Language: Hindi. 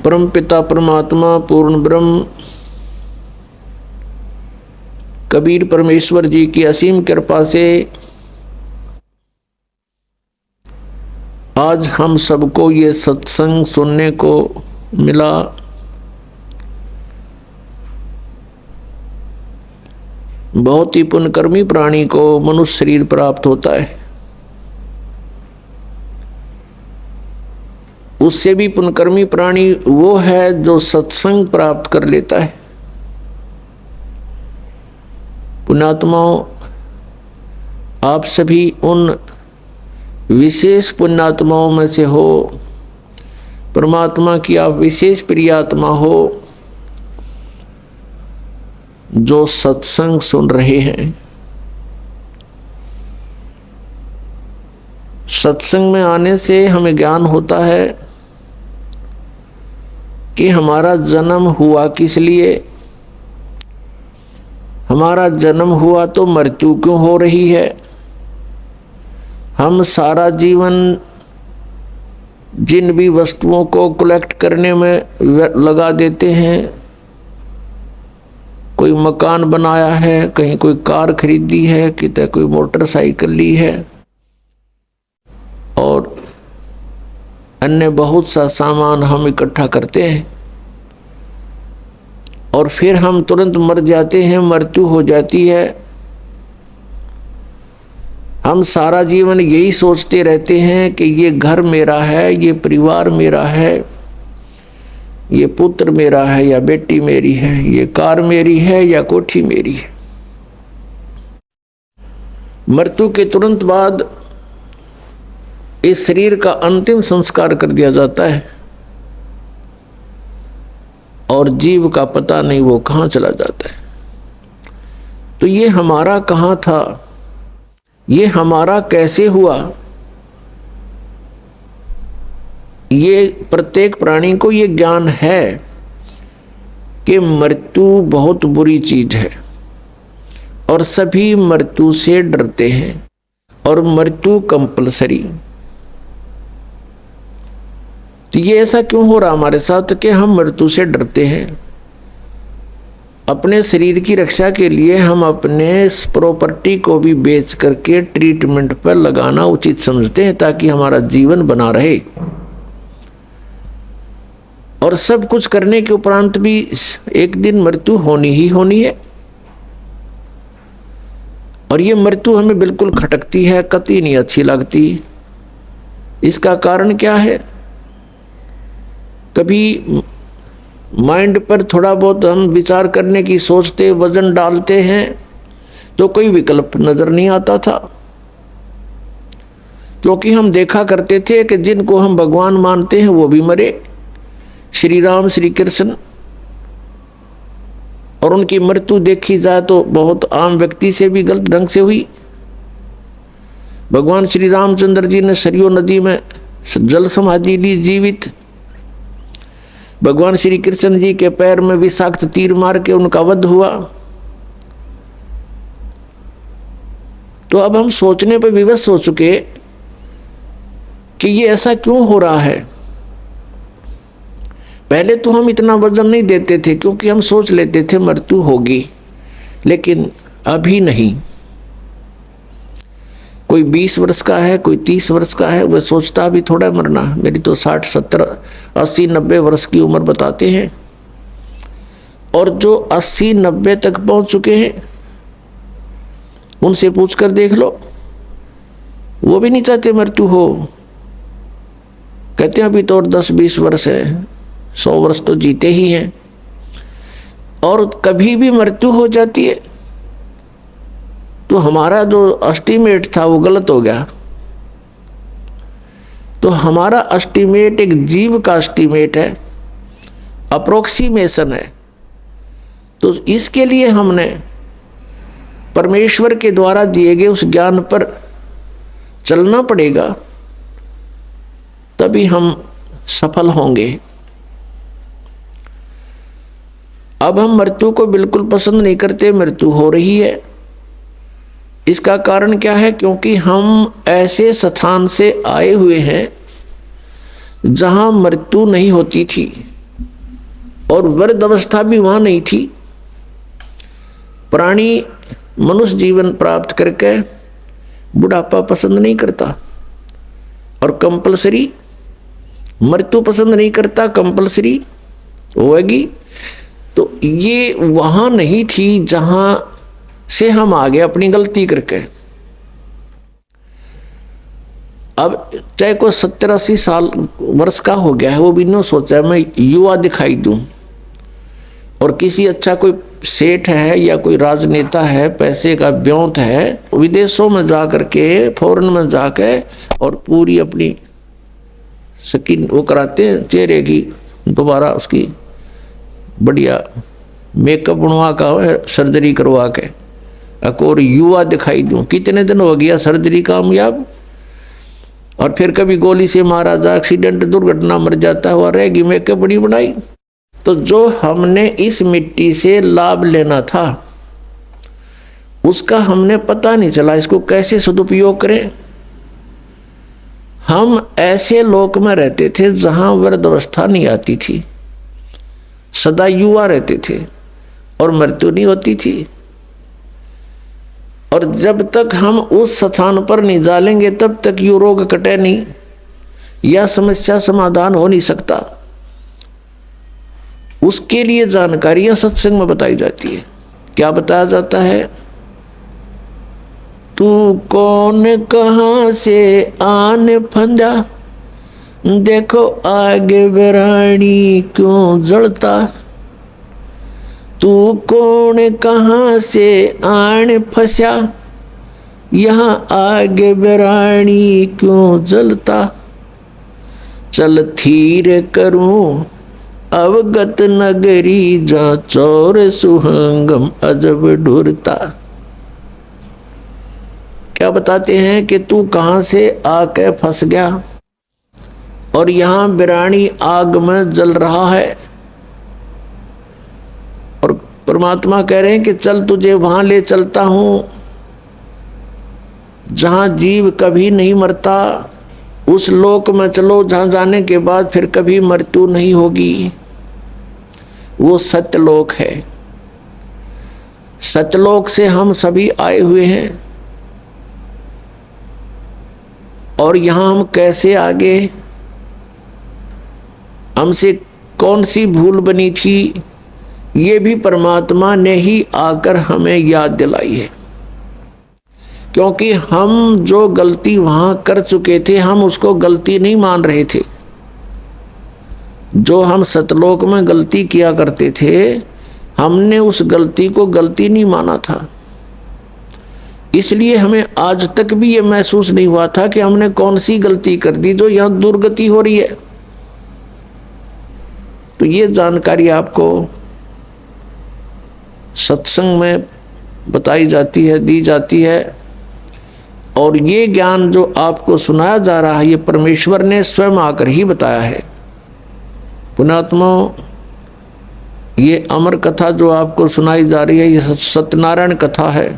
परम पिता परमात्मा पूर्ण ब्रह्म कबीर परमेश्वर जी की असीम कृपा से आज हम सबको ये सत्संग सुनने को मिला। बहुत ही पुण्यकर्मी प्राणी को मनुष्य शरीर प्राप्त होता है, उससे भी पुण्यकर्मी प्राणी वो है जो सत्संग प्राप्त कर लेता है। पुण्यात्माओं, आप सभी उन विशेष पुण्यात्माओं में से हो, परमात्मा की आप विशेष प्रियात्मा हो जो सत्संग सुन रहे हैं। सत्संग में आने से हमें ज्ञान होता है कि हमारा जन्म हुआ किस लिए, हमारा जन्म हुआ तो मृत्यु क्यों हो रही है। हम सारा जीवन जिन भी वस्तुओं को कलेक्ट करने में लगा देते हैं, कोई मकान बनाया है, कहीं कोई कार खरीदी है, कितने कोई मोटरसाइकिल ली है और अन्य बहुत सा सामान हम इकट्ठा करते हैं और फिर हम तुरंत मर जाते हैं, मृत्यु हो जाती है। हम सारा जीवन यही सोचते रहते हैं कि ये घर मेरा है, ये परिवार मेरा है, ये पुत्र मेरा है या बेटी मेरी है, ये कार मेरी है या कोठी मेरी है। मृत्यु के तुरंत बाद इस शरीर का अंतिम संस्कार कर दिया जाता है और जीव का पता नहीं वो कहाँ चला जाता है। तो ये हमारा कहाँ था, ये हमारा कैसे हुआ, ये प्रत्येक प्राणी को ये ज्ञान है कि मृत्यु बहुत बुरी चीज है और सभी मृत्यु से डरते हैं और मृत्यु कंपलसरी। तो ये ऐसा क्यों हो रहा हमारे साथ कि हम मृत्यु से डरते हैं। अपने शरीर की रक्षा के लिए हम अपने प्रॉपर्टी को भी बेच करके ट्रीटमेंट पर लगाना उचित समझते हैं ताकि हमारा जीवन बना रहे, और सब कुछ करने के उपरांत भी एक दिन मृत्यु होनी ही होनी है। और ये मृत्यु हमें बिल्कुल खटकती है, कतई नहीं अच्छी लगती। इसका कारण क्या है? कभी माइंड पर थोड़ा बहुत हम विचार करने की सोचते, वजन डालते हैं तो कोई विकल्प नजर नहीं आता था, क्योंकि हम देखा करते थे कि जिनको हम भगवान मानते हैं वो भी मरे, श्री राम श्री कृष्ण, और उनकी मृत्यु देखी जाए तो बहुत आम व्यक्ति से भी गलत ढंग से हुई। भगवान श्री रामचंद्र जी ने सरयू नदी में जल समाधि ली जीवित। भगवान श्री कृष्ण जी के पैर में विषाक्त तीर मार के उनका वध हुआ। तो अब हम सोचने पर विवश हो चुके कि ये ऐसा क्यों हो रहा है। पहले तो हम इतना वजन नहीं देते थे क्योंकि हम सोच लेते थे मृत्यु होगी, लेकिन अभी नहीं। कोई 20 वर्ष का है, कोई 30 वर्ष का है, वह सोचता अभी थोड़ा मरना। मेरी तो 60, 70, 80, 90 वर्ष की उम्र बताते हैं, और जो 80, 90 तक पहुंच चुके हैं उनसे पूछकर देख लो, वो भी नहीं चाहते मृत्यु हो। कहते हैं अभी तो और 10-20 वर्ष है, 100 वर्ष तो जीते ही हैं, और कभी भी मृत्यु हो जाती है तो हमारा जो एस्टीमेट था वो गलत हो गया। तो हमारा एस्टीमेट एक जीव का एस्टीमेट है, अप्रोक्सीमेशन है। तो इसके लिए हमने परमेश्वर के द्वारा दिए गए उस ज्ञान पर चलना पड़ेगा, तभी हम सफल होंगे। अब हम मृत्यु को बिल्कुल पसंद नहीं करते, मृत्यु हो रही है। इसका कारण क्या है? क्योंकि हम ऐसे स्थान से आए हुए हैं जहां मृत्यु नहीं होती थी। और वृद्ध अवस्था भी वहां नहीं थी। प्राणी मनुष्य जीवन प्राप्त करके बुढ़ापा पसंद नहीं करता और कंपलसरी मृत्यु पसंद नहीं करता, कंपलसरी होगी। तो ये वहां नहीं थी जहां से हम आ गए अपनी गलती करके। अब चाहे कोई 70-80 साल वर्ष का हो गया है, वो भी न सोचा है मैं युवा दिखाई दूं, और किसी अच्छा कोई सेठ है या कोई राजनेता है, पैसे का ब्योंत है, विदेशों में जा करके, फॉरेन में जाके और पूरी अपनी स्किन वो कराते हैं चेहरे की, दोबारा उसकी बढ़िया मेकअप बनवा का सर्जरी करवा के और युवा दिखाई दूं। कितने दिन हो गया सर्जरी कामयाब, और फिर कभी गोली से मारा जा, एक्सीडेंट दुर्घटना मर जाता हुआ रहेगी, मेकअप बड़ी बनाई। तो जो हमने इस मिट्टी से लाभ लेना था उसका हमने पता नहीं चला, इसको कैसे सदुपयोग करें। हम ऐसे लोक में रहते थे जहां वृद्ध अवस्था नहीं आती थी, सदा युवा रहते थे और मृत्यु नहीं होती थी। और जब तक हम उस स्थान पर नहीं जालेंगे तब तक ये रोग कटे नहीं या समस्या समाधान हो नहीं सकता। उसके लिए जानकारियां सत्संग में बताई जाती है। क्या बताया जाता है? तू कौन कहां से आन फंदा, देखो आगे बरानी क्यों जलता। तू कौन कहां से आन फंसा, यहाँ आगे बरानी क्यों जलता। चल थीर करूं अवगत नगरी, जा चोर सुहंगम अजब ढूरता। क्या बताते हैं कि तू कहां से आके फंस गया और यहां बिरानी आग में जल रहा है। और परमात्मा कह रहे हैं कि चल तुझे वहां ले चलता हूं जहां जीव कभी नहीं मरता। उस लोक में चलो जहां जाने के बाद फिर कभी मृत्यु नहीं होगी। वो सत्यलोक है। सत्यलोक से हम सभी आए हुए हैं। और यहां हम कैसे आगे, हमसे कौन सी भूल बनी थी, ये भी परमात्मा ने ही आकर हमें याद दिलाई है। क्योंकि हम जो गलती वहां कर चुके थे हम उसको गलती नहीं मान रहे थे। जो हम सतलोक में गलती किया करते थे हमने उस गलती को गलती नहीं माना था। इसलिए हमें आज तक भी ये महसूस नहीं हुआ था कि हमने कौन सी गलती कर दी जो यहां दुर्गति हो रही है। तो ये जानकारी आपको सत्संग में बताई जाती है, दी जाती है। और ये ज्ञान जो आपको सुनाया जा रहा है ये परमेश्वर ने स्वयं आकर ही बताया है। पुण्यात्मा, ये अमर कथा जो आपको सुनाई जा रही है ये सत्यनारायण कथा है।